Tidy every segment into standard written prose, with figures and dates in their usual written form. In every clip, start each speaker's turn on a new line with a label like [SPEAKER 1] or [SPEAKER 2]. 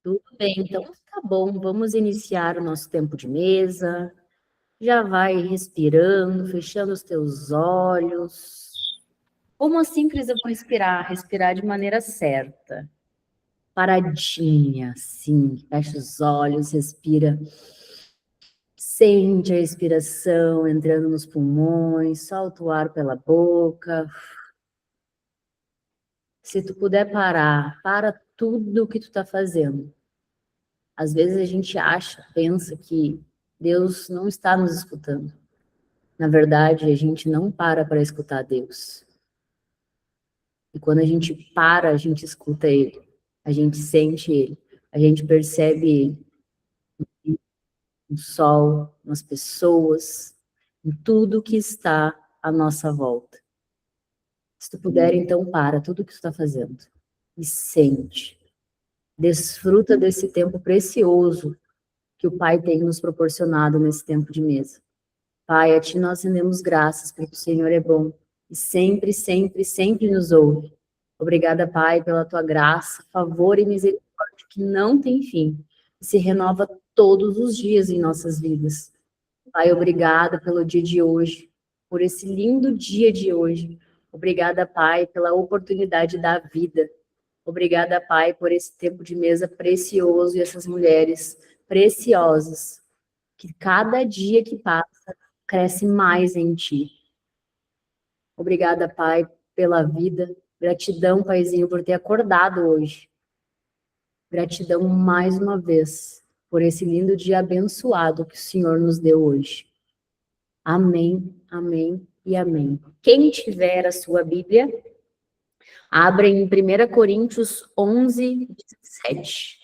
[SPEAKER 1] Tudo bem, então tá bom, vamos iniciar o nosso tempo de mesa. Já vai respirando, fechando os teus olhos. Como assim, Cris, eu vou respirar? Respirar de maneira certa. Paradinha, sim. Fecha os olhos, respira. Sente a respiração entrando nos pulmões, solta o ar pela boca. Se tu puder parar, para tudo o que tu tá fazendo. Às vezes a gente acha, pensa que Deus não está nos escutando. Na verdade, a gente não para escutar Deus. E quando a gente para, a gente escuta Ele, a gente sente Ele, a gente percebe Ele no sol, nas pessoas, em tudo que está à nossa volta. Se tu puder, então para tudo que tu está fazendo e sente. Desfruta desse tempo precioso que o Pai tem nos proporcionado nesse tempo de mesa. Pai, a Ti nós rendemos graças, porque o Senhor é bom e sempre, sempre, sempre nos ouve. Obrigada, Pai, pela Tua graça, favor e misericórdia, que não tem fim, e se renova todos os dias em nossas vidas. Pai, obrigada pelo dia de hoje, por esse lindo dia de hoje. Obrigada, Pai, pela oportunidade da vida. Obrigada, Pai, por esse tempo de mesa precioso e essas mulheres preciosas, que cada dia que passa cresce mais em Ti. Obrigada, Pai, pela vida. Gratidão, Paizinho, por ter acordado hoje. Gratidão mais uma vez por esse lindo dia abençoado que o Senhor nos deu hoje. Amém, amém e amém. Quem tiver a sua Bíblia, abra em 1 Coríntios 11, 17.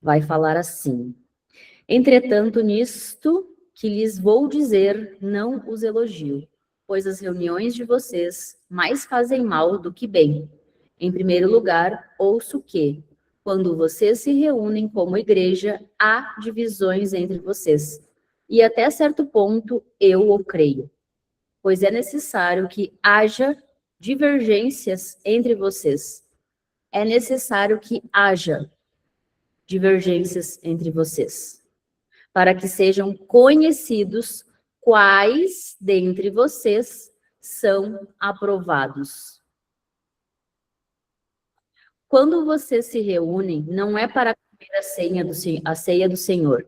[SPEAKER 1] Vai falar assim: entretanto, nisto que lhes vou dizer, não os elogio, pois as reuniões de vocês mais fazem mal do que bem. Em primeiro lugar, ouço que, quando vocês se reúnem como igreja, há divisões entre vocês. E até certo ponto eu o creio, pois é necessário que haja divergências entre vocês. É necessário que haja divergências entre vocês, para que sejam conhecidos quais dentre vocês são aprovados. Quando vocês se reúnem, não é para comer a ceia do Senhor,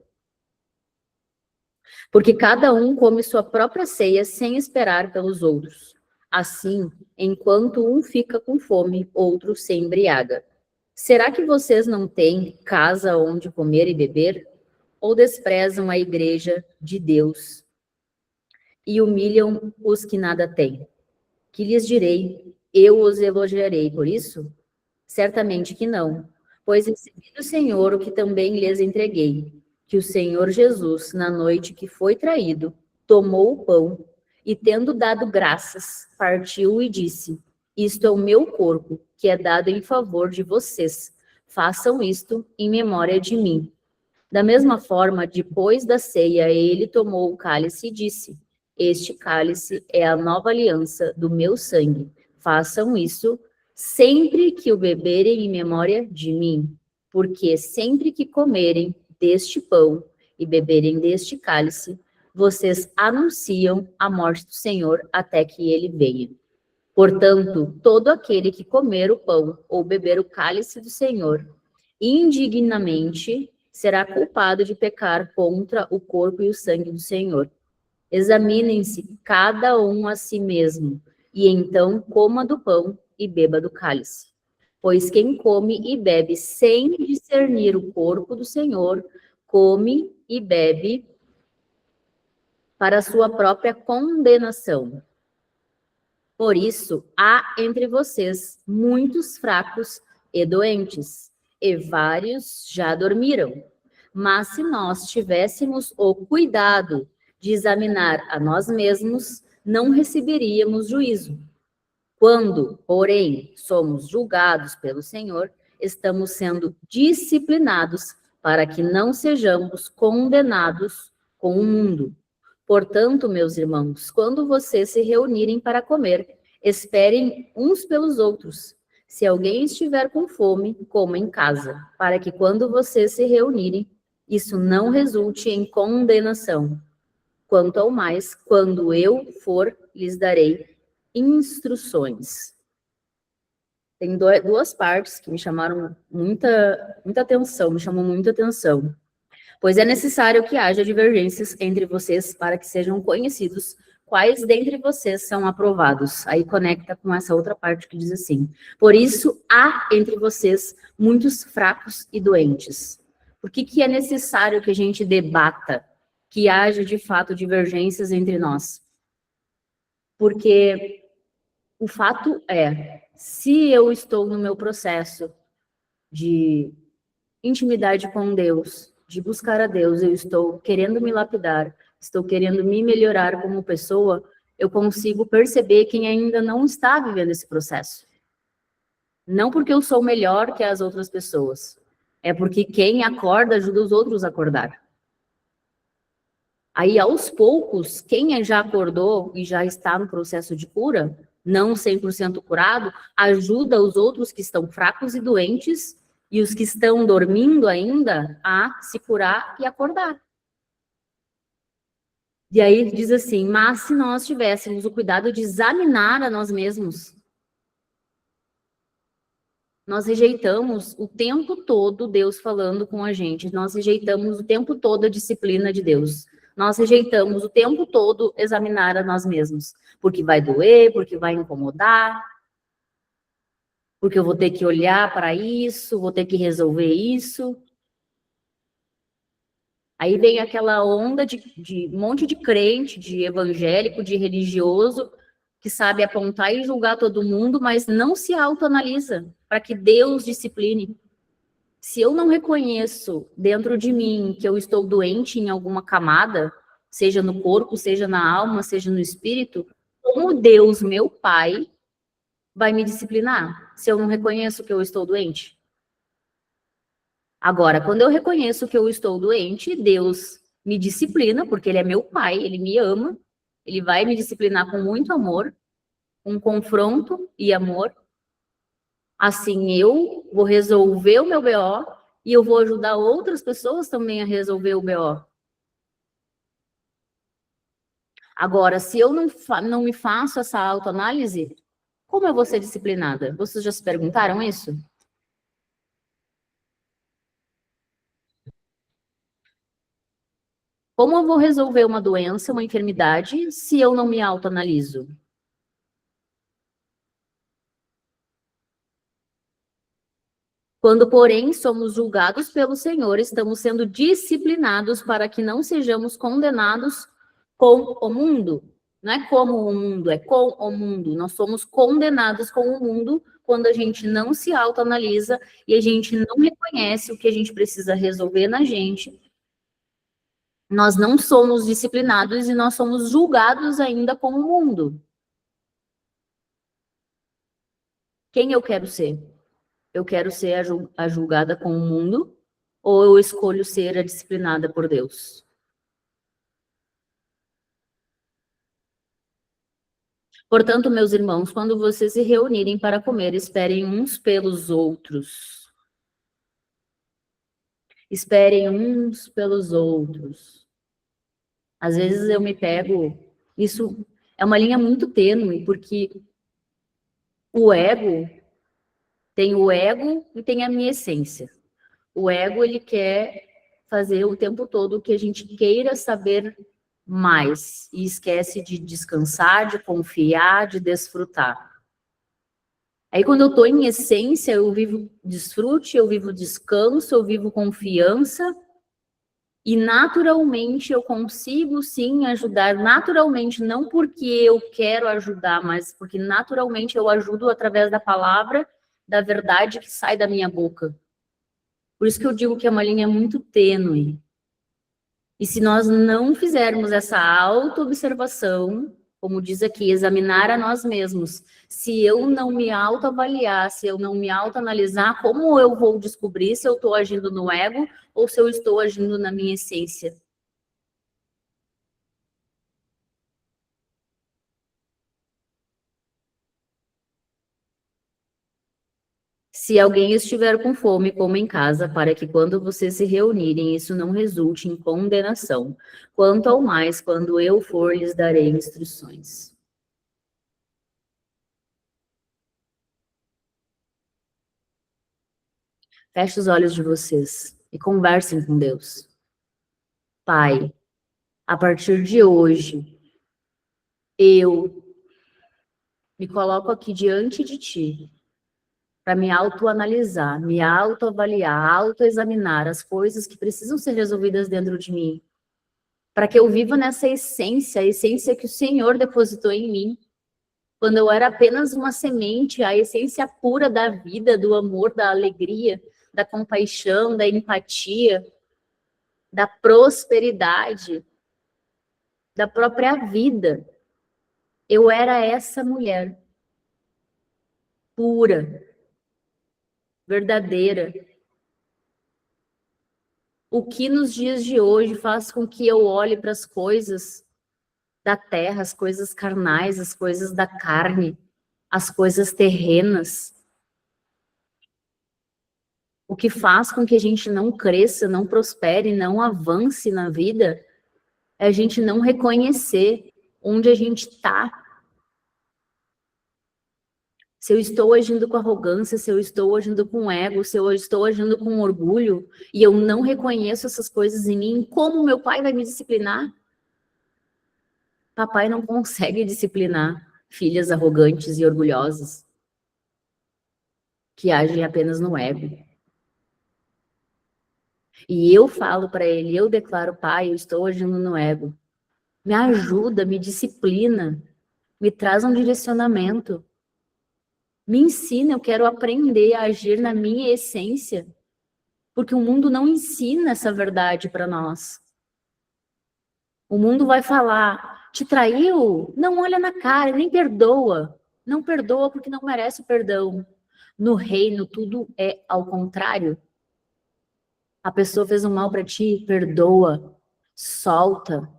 [SPEAKER 1] porque cada um come sua própria ceia sem esperar pelos outros. Assim, enquanto um fica com fome, outro se embriaga. Será que vocês não têm casa onde comer e beber? Ou desprezam a igreja de Deus e humilham os que nada têm? Que lhes direi? Eu os elogiarei por isso? Certamente que não, pois recebi do Senhor o que também lhes entreguei, que o Senhor Jesus, na noite que foi traído, tomou o pão e, tendo dado graças, partiu e disse: isto é o meu corpo, que é dado em favor de vocês. Façam isto em memória de mim. Da mesma forma, depois da ceia, ele tomou o cálice e disse: este cálice é a nova aliança do meu sangue. Façam isso sempre que o beberem em memória de mim, porque sempre que comerem deste pão e beberem deste cálice, vocês anunciam a morte do Senhor até que ele venha. Portanto, todo aquele que comer o pão ou beber o cálice do Senhor indignamente será culpado de pecar contra o corpo e o sangue do Senhor. Examinem-se cada um a si mesmo, e então coma do pão e beba do cálice. Pois quem come e bebe sem discernir o corpo do Senhor, come e bebe para a sua própria condenação. Por isso, há entre vocês muitos fracos e doentes, e vários já dormiram. Mas se nós tivéssemos o cuidado de examinar a nós mesmos, não receberíamos juízo. Quando, porém, somos julgados pelo Senhor, estamos sendo disciplinados para que não sejamos condenados com o mundo. Portanto, meus irmãos, quando vocês se reunirem para comer, esperem uns pelos outros. Se alguém estiver com fome, coma em casa, para que quando vocês se reunirem, isso não resulte em condenação. Quanto ao mais, quando eu for, lhes darei instruções. Tem duas partes que me chamaram muita atenção, me chamam muita atenção. Pois é necessário que haja divergências entre vocês para que sejam conhecidos quais dentre vocês são aprovados. Aí conecta com essa outra parte que diz assim: por isso há entre vocês muitos fracos e doentes. Por que é necessário que a gente debata, que haja de fato divergências entre nós? Porque o fato é, se eu estou no meu processo de intimidade com Deus, de buscar a Deus, eu estou querendo me lapidar, estou querendo me melhorar como pessoa, eu consigo perceber quem ainda não está vivendo esse processo. Não porque eu sou melhor que as outras pessoas, é porque quem acorda ajuda os outros a acordar. Aí, aos poucos, quem já acordou e já está no processo de cura, não 100% curado, ajuda os outros que estão fracos e doentes e os que estão dormindo ainda a se curar e acordar. E aí diz assim, mas se nós tivéssemos o cuidado de examinar a nós mesmos, nós rejeitamos o tempo todo Deus falando com a gente, nós rejeitamos o tempo todo a disciplina de Deus, nós rejeitamos o tempo todo examinar a nós mesmos, porque vai doer, porque vai incomodar, porque eu vou ter que olhar para isso, vou ter que resolver isso. Aí vem aquela onda de um monte de crente, de evangélico, de religioso, que sabe apontar e julgar todo mundo, mas não se autoanalisa para que Deus discipline. Se eu não reconheço dentro de mim que eu estou doente em alguma camada, seja no corpo, seja na alma, seja no espírito, como Deus, meu Pai, vai me disciplinar se eu não reconheço que eu estou doente? Agora, quando eu reconheço que eu estou doente, Deus me disciplina, porque Ele é meu Pai, Ele me ama, Ele vai me disciplinar com muito amor, com confronto e amor. Assim, eu vou resolver o meu BO e eu vou ajudar outras pessoas também a resolver o BO. Agora, se eu não me faço essa autoanálise, como eu vou ser disciplinada? Vocês já se perguntaram isso? Como eu vou resolver uma doença, uma enfermidade, se eu não me autoanaliso? Quando, porém, somos julgados pelo Senhor, estamos sendo disciplinados para que não sejamos condenados com o mundo. Não é como o mundo, é com o mundo. Nós somos condenados com o mundo quando a gente não se autoanalisa e a gente não reconhece o que a gente precisa resolver na gente. Nós não somos disciplinados e nós somos julgados ainda como o mundo. Quem eu quero ser? Eu quero ser a julgada com o mundo ou eu escolho ser a disciplinada por Deus? Portanto, meus irmãos, quando vocês se reunirem para comer, esperem uns pelos outros. Esperem uns pelos outros. Às vezes eu me pego, isso é uma linha muito tênue, porque o ego tem o ego e tem a minha essência. O ego, ele quer fazer o tempo todo o que a gente queira saber mais e esquece de descansar, de confiar, de desfrutar. Aí, quando eu estou em essência, eu vivo desfrute, eu vivo descanso, eu vivo confiança e naturalmente eu consigo sim ajudar, naturalmente, não porque eu quero ajudar, mas porque naturalmente eu ajudo através da palavra, da verdade que sai da minha boca. Por isso que eu digo que é uma linha muito tênue. E se nós não fizermos essa autoobservação, como diz aqui, examinar a nós mesmos, se eu não me autoavaliar, se eu não me autoanalisar, como eu vou descobrir se eu estou agindo no ego ou se eu estou agindo na minha essência? Se alguém estiver com fome, coma em casa, para que quando vocês se reunirem, isso não resulte em condenação. Quanto ao mais, quando eu for, lhes darei instruções. Feche os olhos de vocês e conversem com Deus. Pai, a partir de hoje, eu me coloco aqui diante de Ti para me autoanalisar, me autoavaliar, autoexaminar as coisas que precisam ser resolvidas dentro de mim, para que eu viva nessa essência, a essência que o Senhor depositou em mim, quando eu era apenas uma semente, a essência pura da vida, do amor, da alegria, da compaixão, da empatia, da prosperidade, da própria vida. Eu era essa mulher pura, verdadeira. O que nos dias de hoje faz com que eu olhe para as coisas da terra, as coisas carnais, as coisas da carne, as coisas terrenas. O que faz com que a gente não cresça, não prospere, não avance na vida, é a gente não reconhecer onde a gente está. Se eu estou agindo com arrogância, se eu estou agindo com ego, se eu estou agindo com orgulho, e eu não reconheço essas coisas em mim, como meu pai vai me disciplinar? Papai não consegue disciplinar filhas arrogantes e orgulhosas, que agem apenas no ego. E eu falo para ele, eu declaro, pai, eu estou agindo no ego. Me ajuda, me disciplina, me traz um direcionamento. Me ensina, eu quero aprender a agir na minha essência, porque o mundo não ensina essa verdade para nós. O mundo vai falar, te traiu? Não olha na cara, nem perdoa. Não perdoa porque não merece o perdão. No reino, tudo é ao contrário. A pessoa fez um mal para ti, perdoa, solta,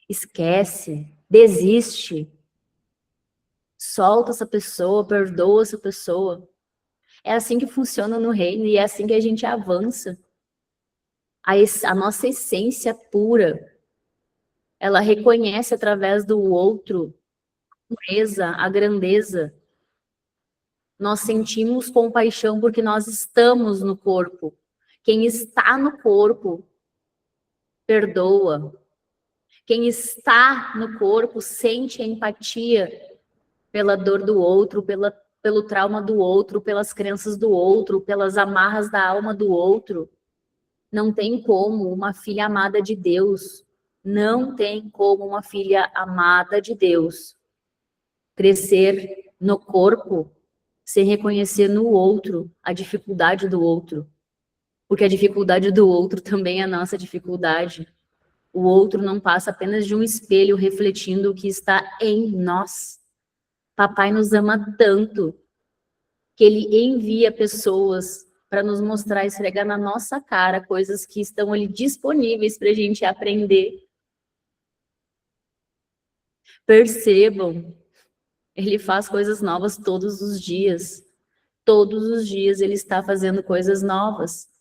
[SPEAKER 1] esquece, desiste. Solta essa pessoa, perdoa essa pessoa. É assim que funciona no reino e é assim que a gente avança. A nossa essência pura, ela reconhece através do outro a pureza, a grandeza. Nós sentimos compaixão porque nós estamos no corpo. Quem está no corpo, perdoa. Quem está no corpo sente a empatia pela dor do outro, pelo trauma do outro, pelas crenças do outro, pelas amarras da alma do outro. Não tem como uma filha amada de Deus, não tem como uma filha amada de Deus crescer no corpo sem reconhecer no outro a dificuldade do outro. Porque a dificuldade do outro também é a nossa dificuldade. O outro não passa apenas de um espelho refletindo o que está em nós. Papai nos ama tanto que ele envia pessoas para nos mostrar, esfregar na nossa cara coisas que estão ali disponíveis para a gente aprender. Percebam, ele faz coisas novas todos os dias. Todos os dias ele está fazendo coisas novas.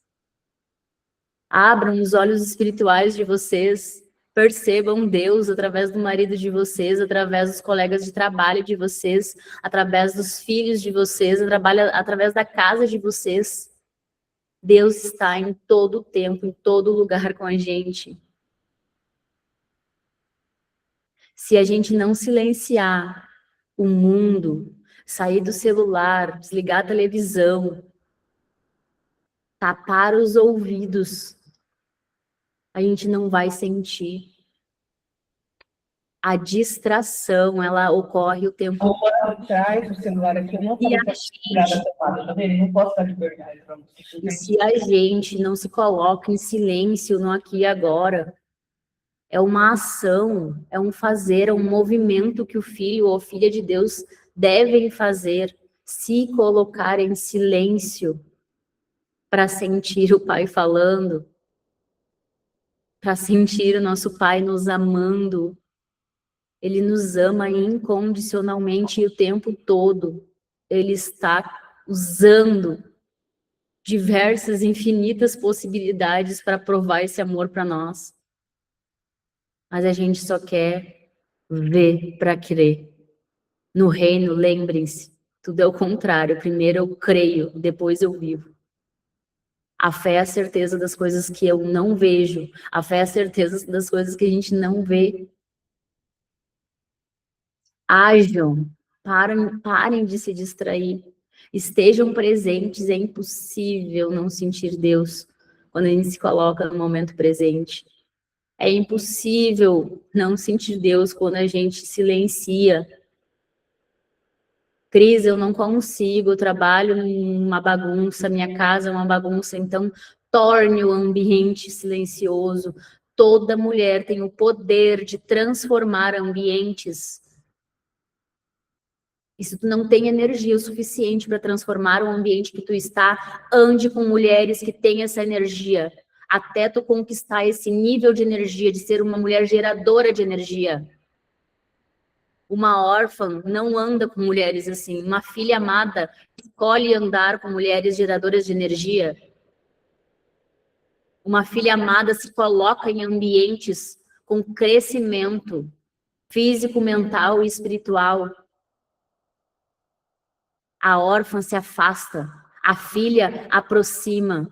[SPEAKER 1] Abram os olhos espirituais de vocês, percebam Deus através do marido de vocês, através dos colegas de trabalho de vocês, através dos filhos de vocês, através da casa de vocês. Deus está em todo o tempo, em todo lugar com a gente. Se a gente não silenciar o mundo, sair do celular, desligar a televisão, tapar os ouvidos, a gente não vai sentir. A distração, ela ocorre o tempo todo.
[SPEAKER 2] Atrás do celular aqui, eu não posso tá vendo? Não posso dar liberdade para você.
[SPEAKER 1] E se a gente não se coloca em silêncio no aqui e agora, é uma ação, é um fazer, é um movimento que o filho ou filha de Deus devem fazer, se colocar em silêncio para sentir o Pai falando, para sentir o nosso Pai nos amando. Ele nos ama incondicionalmente e o tempo todo. Ele está usando diversas, infinitas possibilidades para provar esse amor para nós. Mas a gente só quer ver para crer. No reino, lembrem-se, tudo é o contrário. Primeiro eu creio, depois eu vivo. A fé é a certeza das coisas que eu não vejo. A fé é a certeza das coisas que a gente não vê. Ajam, parem de se distrair. Estejam presentes, é impossível não sentir Deus quando a gente se coloca no momento presente. É impossível não sentir Deus quando a gente silencia. Cris, eu não consigo, eu trabalho numa bagunça, minha casa é uma bagunça, então torne o ambiente silencioso. Toda mulher tem o poder de transformar ambientes. E se tu não tem energia o suficiente para transformar o ambiente que tu está, ande com mulheres que têm essa energia, até tu conquistar esse nível de energia, de ser uma mulher geradora de energia. Uma órfã não anda com mulheres assim. Uma filha amada escolhe andar com mulheres geradoras de energia. Uma filha amada se coloca em ambientes com crescimento físico, mental e espiritual. A órfã se afasta, a filha aproxima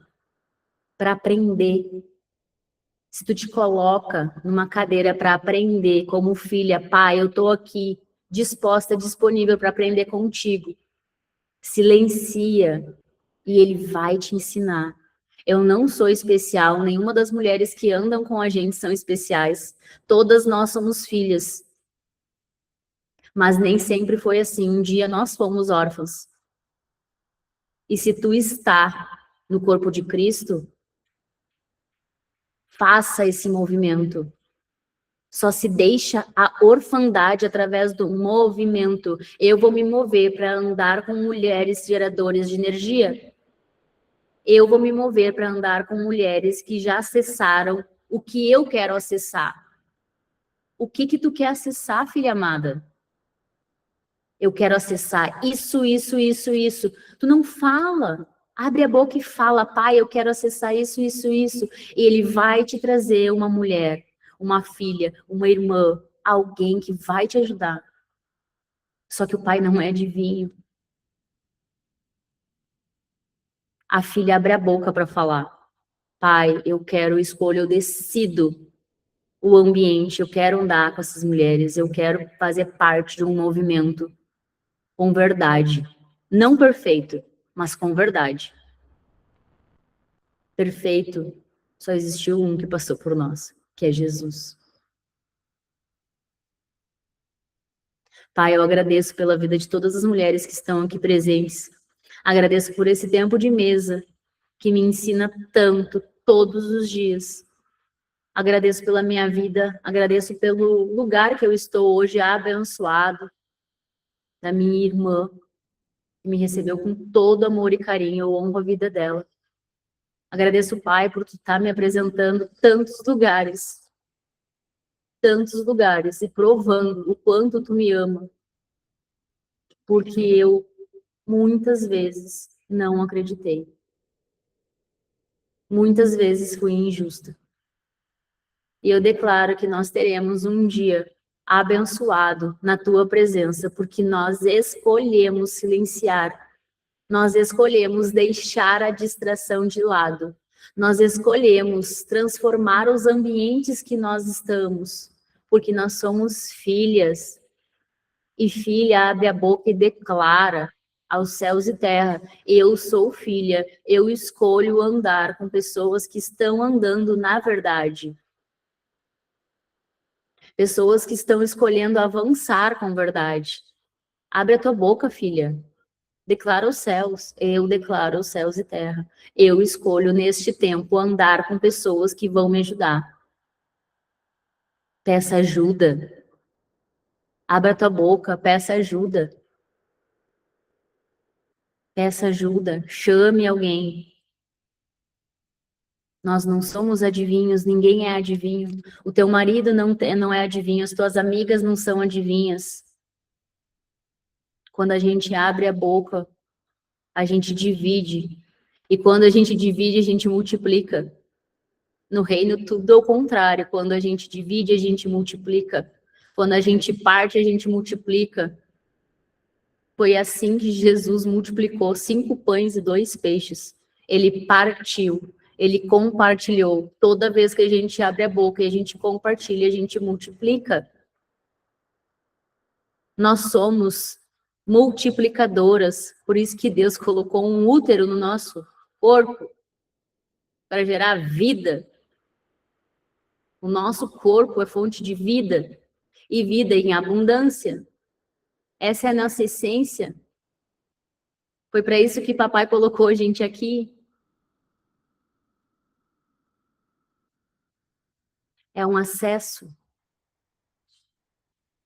[SPEAKER 1] para aprender. Se tu te coloca numa cadeira para aprender como filha, pai, eu estou aqui disposta, disponível para aprender contigo. Silencia e ele vai te ensinar. Eu não sou especial, nenhuma das mulheres que andam com a gente são especiais. Todas nós somos filhas. Mas nem sempre foi assim. Um dia nós fomos órfãos. E se tu está no corpo de Cristo, faça esse movimento. Só se deixa a orfandade através do movimento. Eu vou me mover para andar com mulheres geradoras de energia. Eu vou me mover para andar com mulheres que já acessaram o que eu quero acessar. O que tu quer acessar, filha amada? Eu quero acessar isso, isso, isso, isso. Tu não fala. Abre a boca e fala, pai, eu quero acessar isso, isso, isso. E ele vai te trazer uma mulher, uma filha, uma irmã, alguém que vai te ajudar. Só que o pai não é adivinho. A filha abre a boca para falar. Pai, eu quero, escolho, eu decido o ambiente, eu quero andar com essas mulheres, eu quero fazer parte de um movimento com verdade. Não perfeito, mas com verdade. Perfeito, só existiu um que passou por nós, que é Jesus. Pai, eu agradeço pela vida de todas as mulheres que estão aqui presentes. Agradeço por esse tempo de mesa, que me ensina tanto todos os dias. Agradeço pela minha vida, agradeço pelo lugar que eu estou hoje, abençoado, da minha irmã, que me recebeu com todo amor e carinho, eu honro a vida dela. Agradeço, Pai, por tu estar me apresentando tantos lugares, e provando o quanto tu me ama, porque eu, muitas vezes, não acreditei. Muitas vezes fui injusta. E eu declaro que nós teremos um dia abençoado na tua presença, porque nós escolhemos silenciar, nós escolhemos deixar a distração de lado, nós escolhemos transformar os ambientes que nós estamos, porque nós somos filhas, e filha abre a boca e declara aos céus e terra, eu sou filha, eu escolho andar com pessoas que estão andando na verdade. Pessoas que estão escolhendo avançar com verdade. Abre a tua boca, filha. Declara os céus. Eu declaro os céus e terra. Eu escolho, neste tempo, andar com pessoas que vão me ajudar. Peça ajuda. Abra a tua boca, peça ajuda. Peça ajuda. Chame alguém. Nós não somos adivinhos, ninguém é adivinho. O teu marido não é adivinho, as tuas amigas não são adivinhas. Quando a gente abre a boca a gente divide. E quando a gente divide, a gente multiplica. No reino, tudo é o contrário. Quando a gente divide, a gente multiplica. Quando a gente parte, a gente multiplica. Foi assim que Jesus multiplicou 5 pães e 2 peixes. Ele partiu, ele compartilhou. Toda vez que a gente abre a boca e a gente compartilha, a gente multiplica. Nós somos multiplicadoras, por isso que Deus colocou um útero no nosso corpo para gerar vida. O nosso corpo é fonte de vida e vida em abundância. Essa é a nossa essência. Foi para isso que papai colocou a gente aqui. É um acesso.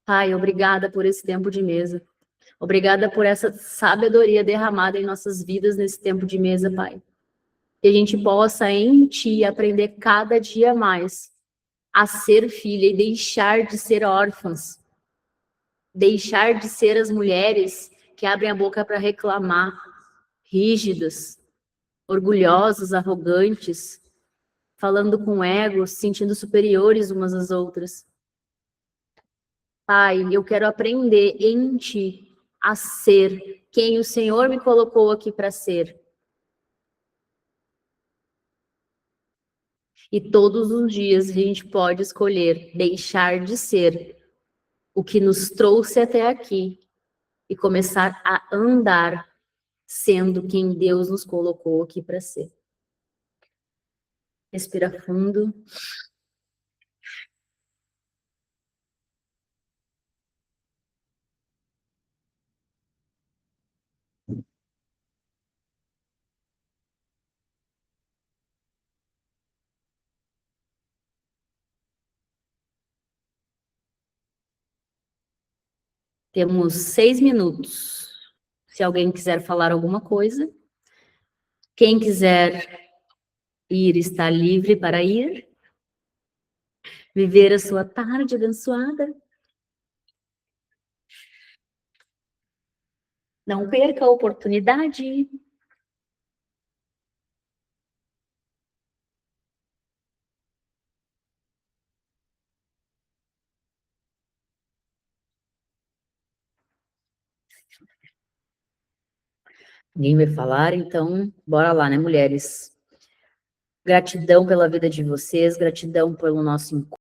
[SPEAKER 1] Pai, obrigada por esse tempo de mesa. Obrigada por essa sabedoria derramada em nossas vidas nesse tempo de mesa, Pai. Que a gente possa em Ti aprender cada dia mais a ser filha e deixar de ser órfãs. Deixar de ser as mulheres que abrem a boca para reclamar, rígidas, orgulhosas, arrogantes, falando com ego, se sentindo superiores umas às outras. Pai, eu quero aprender em Ti a ser quem o Senhor me colocou aqui para ser. E todos os dias a gente pode escolher deixar de ser o que nos trouxe até aqui e começar a andar sendo quem Deus nos colocou aqui para ser. Respira fundo. Temos 6 minutos. Se alguém quiser falar alguma coisa. Quem quiser ir, está livre para ir. Viver a sua tarde abençoada. Não perca a oportunidade. Ninguém vai falar, então bora lá, né, mulheres? Gratidão pela vida de vocês, gratidão pelo nosso encontro.